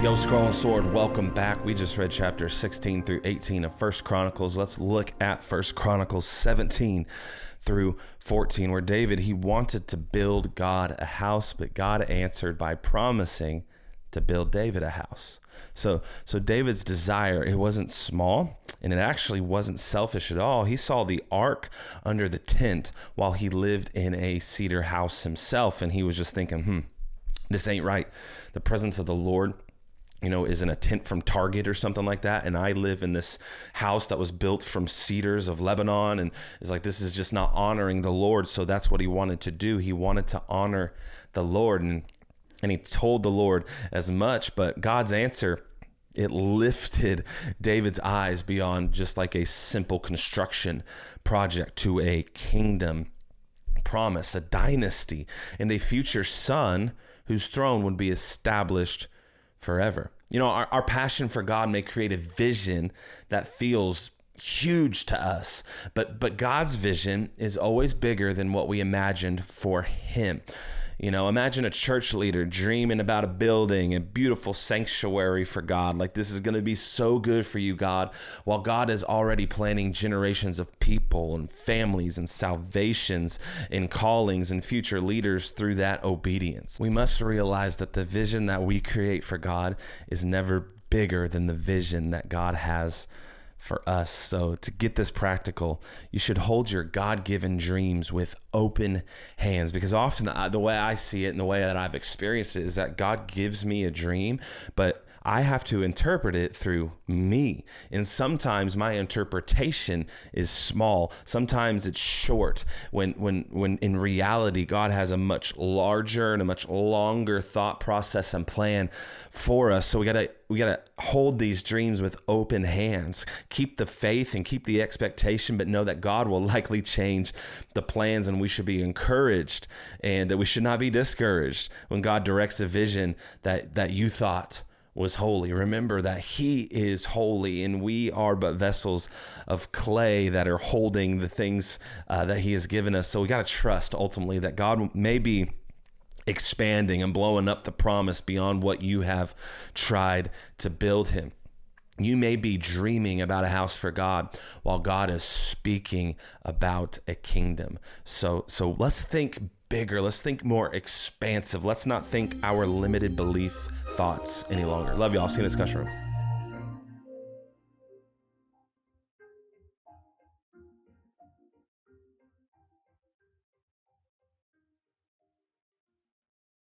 Yo, Scrolling Sword, welcome back. We just read chapter 16 through 18 of 1 Chronicles. Let's look at 1 Chronicles 17 through 14, where David, he wanted to build God a house, but God answered by promising to build David a house. So David's desire, it wasn't small, and it actually wasn't selfish at all. He saw the ark under the tent while he lived in a cedar house himself, and he was just thinking, this ain't right. The presence of the Lord, is in a tent from Target or something like that. And I live in this house that was built from cedars of Lebanon. And it's like, this is just not honoring the Lord. So that's what he wanted to do. He wanted to honor the Lord. And he told the Lord as much, but God's answer, it lifted David's eyes beyond just like a simple construction project to a kingdom promise, a dynasty, and a future son whose throne would be established forever. Our passion for God may create a vision that feels huge to us, but God's vision is always bigger than what we imagined for him. Imagine a church leader dreaming about a building, a beautiful sanctuary for God. Like, this is going to be so good for you, God, while God is already planning generations of people and families and salvations and callings and future leaders through that obedience. We must realize that the vision that we create for God is never bigger than the vision that God has for us. So to get this practical, you should hold your God-given dreams with open hands, because often the way I see it and the way that I've experienced it is that God gives me a dream, but I have to interpret it through me. And sometimes my interpretation is small. Sometimes it's short when in reality, God has a much larger and a much longer thought process and plan for us. So we gotta hold these dreams with open hands, keep the faith and keep the expectation, but know that God will likely change the plans, and we should be encouraged and that we should not be discouraged when God directs a vision that you thought was holy. Remember that he is holy and we are but vessels of clay that are holding the things that he has given us. So we got to trust ultimately that God may be expanding and blowing up the promise beyond what you have tried to build him. You may be dreaming about a house for God while God is speaking about a kingdom. So let's think bigger. Let's think more expansive. Let's not think our limited belief thoughts any longer. Love y'all. See you in the discussion room.